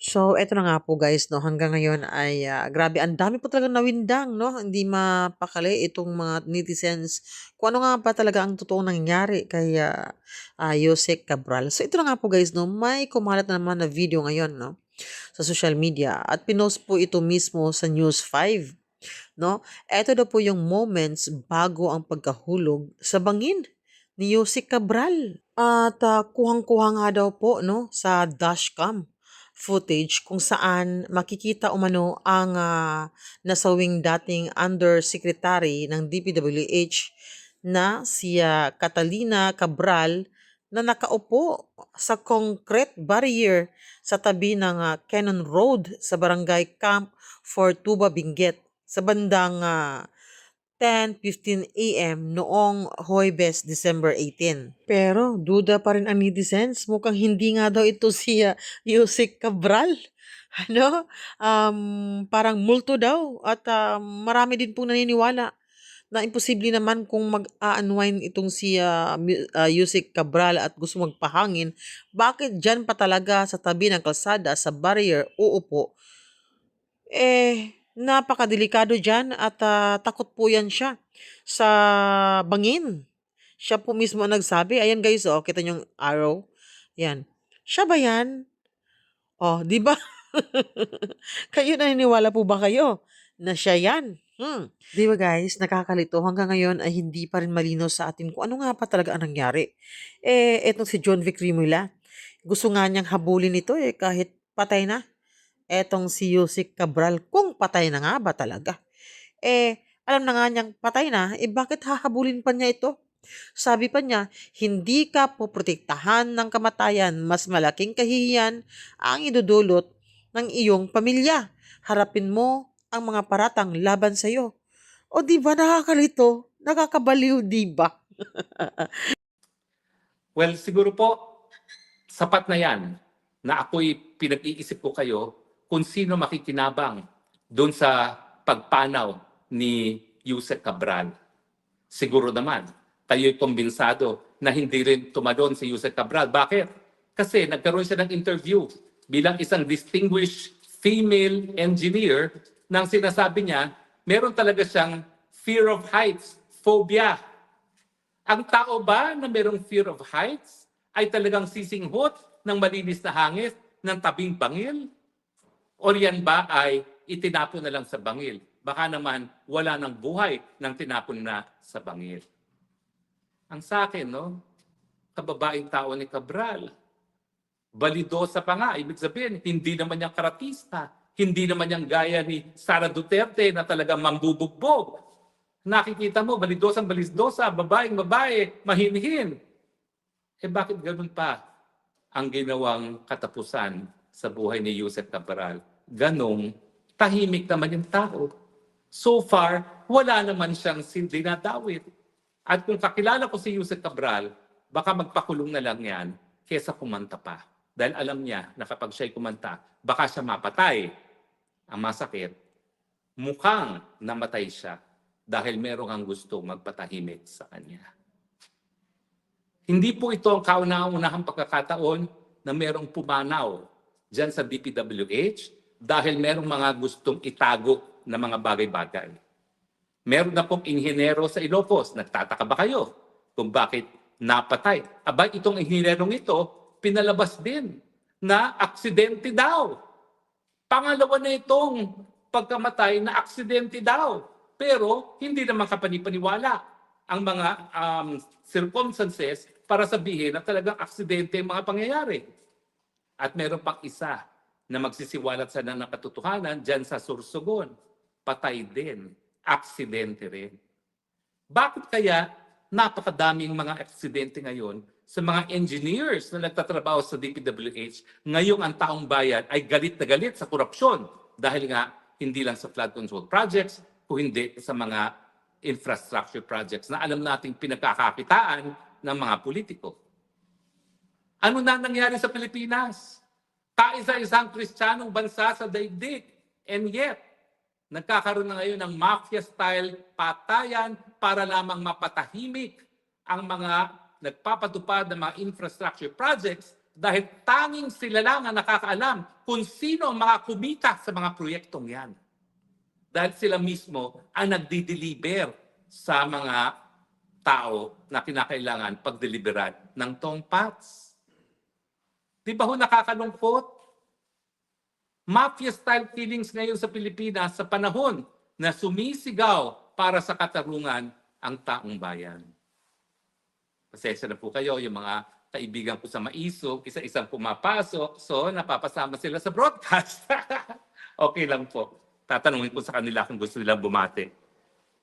So, eto na nga po guys 'no, hanggang ngayon ay, grabe ang dami po talagang nawindang 'no, hindi mapakali itong mga netizens kung ano nga ba talaga ang totoong nangyayari kay, Jose Cabral. So, ito na nga po guys 'no, may kumalat na naman na video ngayon 'no, sa social media at pinost po ito mismo sa News 5 'no. Eto daw po yung moments bago ang pagkahulog sa bangin ni Jose Cabral at, kuhang-kuha nga daw po 'no, sa dashcam footage kung saan makikita umano ang, nasawing dating undersecretary ng DPWH na si, Catalina Cabral na nakaupo sa concrete barrier sa tabi ng, Cannon Road sa barangay Camp Fortuba, Benguet sa bandang, 10:15 AM noong Huwebes, December 18. Pero duda pa rin ang netizens, mukhang hindi nga daw ito si, Yusek Cabral. Ano, parang multo daw at, marami din pong naniniwala na imposible naman kung mag-a-unwind itong si, Yusek Cabral at gusto magpahangin, bakit diyan pa talaga sa tabi ng kalsada sa barrier uupo? Napakadelikado diyan at, takot po 'yan siya sa bangin. Siya po mismo ang nagsabi, ayan guys, oh, kita niyo yung arrow, 'yan. Siya ba 'yan? Oh, 'di ba? Kayo naniniwala po ba kayo na siya 'yan? 'Di ba guys, nakakalito hanggang ngayon ay hindi pa rin malinaw sa atin kung ano nga pa talaga ang nangyari. Etong si John Vic Rimula, gusto nga niyang habulin ito, kahit patay na. Etong si Yusek Cabral kung patay na nga ba talaga. Alam na nga niyang patay na, bakit hahabulin pa niya ito? Sabi pa niya, hindi ka poprotektahan ng kamatayan, mas malaking kahihiyan ang idudulot ng iyong pamilya. Harapin mo ang mga paratang laban sa iyo. O di ba nakakalito? Nakakabaliw, di ba? Well, siguro po, sapat na yan na ako'y pinag-iisip ko kayo kung sino makikinabang doon sa pagpanaw ni Yusek Cabral. Siguro naman, kayo'y kumbinsado na hindi rin tumalon si Yusek Cabral. Bakit? Kasi nagkaroon siya ng interview bilang isang distinguished female engineer nang sinasabi niya, meron talaga siyang fear of heights, phobia. Ang tao ba na merong fear of heights ay talagang sisinghot ng malinis na hangin ng tabing bangil? O yan ba ay itinapon na lang sa bangil? Baka naman wala ng buhay nang tinapon na sa bangil. Ang sa akin, no, kababaeng tao ni Cabral, balidosa pa nga, ibig sabihin, hindi naman niya karatista, hindi naman niyang gaya ni Sara Duterte na talagang mambubugbog. Nakikita mo, balidosang balidosa, babaeng babae, mahinhin. Bakit ganun pa ang ginawang katapusan sa buhay ni Yusek Cabral? Ganong tahimik naman yung tao. So far, wala naman siyang dinadawit. At kung kakilala ko si Yusek Cabral, baka magpakulong na lang yan kesa kumanta pa. Dahil alam niya na kapag siya'y kumanta, baka siya mapatay. Ang masakit, mukhang namatay siya dahil merong ang gusto magpatahimik sa kanya. Hindi po ito ang kauna-unahang pagkakataon na merong pumanaw dyan sa DPWH dahil merong mga gustong itago na mga bagay-bagay. Meron na pong inhinero sa Ilocos. Nagtataka ba kayo kung bakit napatay? Abay, itong inhinerong ito, pinalabas din na aksidente daw. Pangalawa na itong pagkamatay na aksidente daw. Pero hindi naman kapanipaniwala ang mga circumstances para sabihin na talagang aksidente ang mga pangyayari. At meron pang isa na magsisiwalat sa ng katotohanan dyan sa Sorsogon. Patay din. Aksidente rin. Bakit kaya napakadaming mga aksidente ngayon sa mga engineers na nagtatrabaho sa DPWH, ngayong ang taong bayan ay galit na galit sa korupsyon dahil nga hindi lang sa flood control projects, kung hindi sa mga infrastructure projects na alam nating pinagkakakitaan ng mga politiko. Ano na nangyari sa Pilipinas? Kaisa-isang Kristiyanong bansa sa daigdig. And yet, nagkakaroon na ngayon ng mafia-style patayan para lamang mapatahimik ang mga nagpapatupad ng mga infrastructure projects Dahil tanging sila lang ang nakakaalam kung sino ang makakumita sa mga proyektong yan. Dahil sila mismo ang nagdi-deliver sa mga tao na kinakailangan pagdeliveran ng tongpats. Di ba ho nakakalungkot? Mafia-style killings ngayon sa Pilipinas sa panahon na sumisigaw para sa katarungan ang taong bayan. Pasensya na po kayo, yung mga kaibigan ko sa Maisog, isa-isang pumapasok, so napapasama sila sa broadcast. Okay lang po. Tatanungin ko sa kanila kung gusto nilang bumati.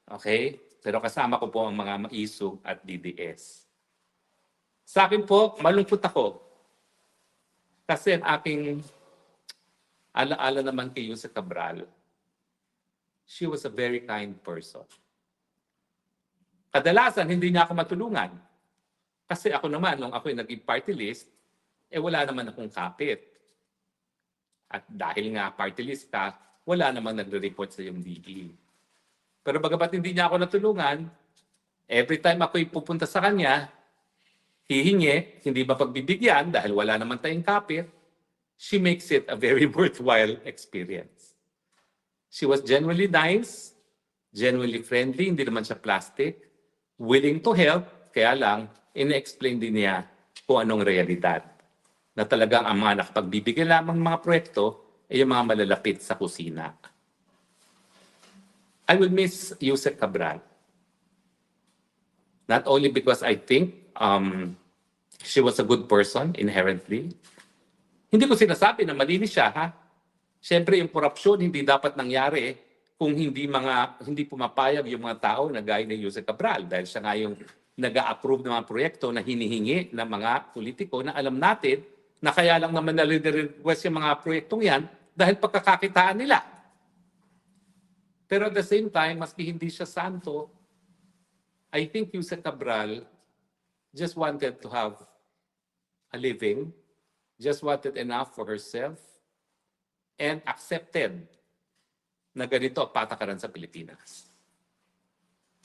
Okay? Pero kasama ko po ang mga Maisog at DDS. Sa akin po, malungkot ako. Kasi ang aking alaala naman kay Yusek Cabral, she was a very kind person. Kadalasan, hindi niya ako matulungan. Kasi ako naman, nung ako'y naging party list, wala naman akong kapit. At dahil nga party list ka, wala namang nagre-report sa iyong DE. Pero bagamat hindi niya ako natulungan, every time ako'y pupunta sa kanya, hihingi, hindi ba pagbibigyan dahil wala naman tayong kapit, she makes it a very worthwhile experience. She was genuinely nice, genuinely friendly, hindi naman siya plastic, willing to help, kaya lang, ina-explain din niya kung anong realidad. Na talagang ang mga nakapagbibigay lamang mga proyekto ay yung mga malalapit sa kusina. I will miss Yusek Cabral. Not only because I think she was a good person inherently. Hindi ko sinasabi na malinis siya, ha? Siyempre, yung korupsyon hindi dapat nangyari kung hindi pumapayag yung mga tao na gaya ni Yusek Cabral dahil siya nga yung nag-a-approve ng mga proyekto na hinihingi ng mga politiko na alam natin na kaya lang naman nare-request yung mga proyektong yan dahil pagkakakitaan nila. Pero at the same time, maski hindi siya santo, I think Yusek Cabral just wanted to have a living, just wanted enough for herself, and accepted na ganito ang patakaran sa Pilipinas.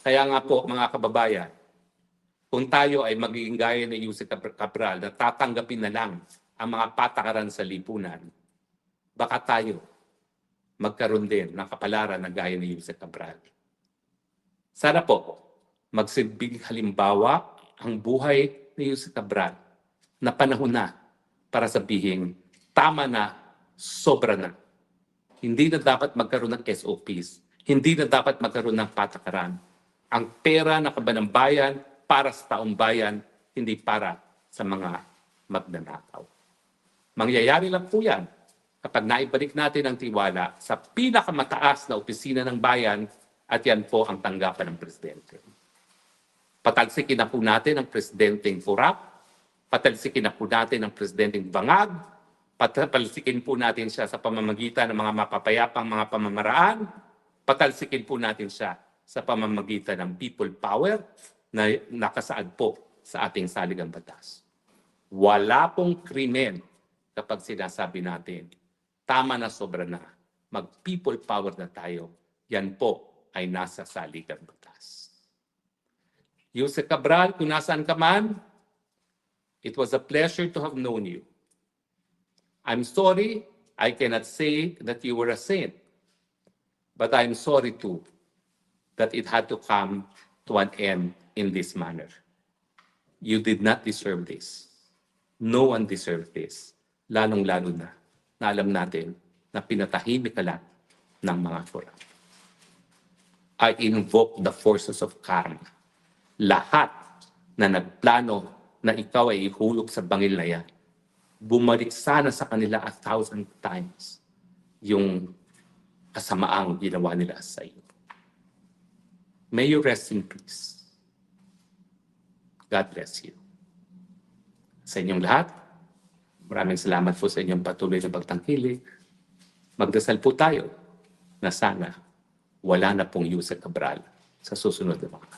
Kaya nga po, mga kababayan, kung tayo ay magiging gaya ni Yusek Cabral na tatanggapin na lang ang mga patakaran sa lipunan, baka tayo magkaroon din ng kapalaran na gaya ni Yusek Cabral. Sana po, magsilbing halimbawa ang buhay ni Yusek Cabral na panahon na para sabihin, tama na, sobra na. Hindi na dapat magkaroon ng SOPs. Hindi na dapat magkaroon ng patakaran. Ang pera na kabanang bayan para sa taong bayan, hindi para sa mga magnanakaw. Mangyayari lang po yan kapag naibalik natin ang tiwala sa pinakamataas na opisina ng bayan at yan po ang tanggapan ng presidente. Patalsikin na po natin ang presidenteng kurap, patalsikin na po natin ang presidenteng bangag, patalsikin po natin siya sa pamamagitan ng mga mapapayapang mga pamamaraan, patalsikin po natin siya sa pamamagitan ng people power na nakasaad po sa ating saligang batas. Wala pong krimen kapag sinasabi natin, tama na, sobra na, mag-people power na tayo, yan po ay nasa saligang batas. Yusek Cabral, kung nasaan ka man, it was a pleasure to have known you. I'm sorry I cannot say that you were a saint, but I'm sorry too that it had to come to an end in this manner. You did not deserve this. No one deserved this. Lalong-lalo na alam natin na pinatahimik ka lang ng mga korap. I invoke the forces of karma. Lahat na nagplano na ikaw ay ihulog sa bangil na yan, bumalik sana sa kanila 1,000 times yung kasamaang ginawa nila sa iyo. May you rest in peace. God bless you. Sa inyong lahat, maraming salamat po sa inyong patuloy na pagtangkilik. Magdasal po tayo na sana wala na pong Yusek Cabral sa susunod na mga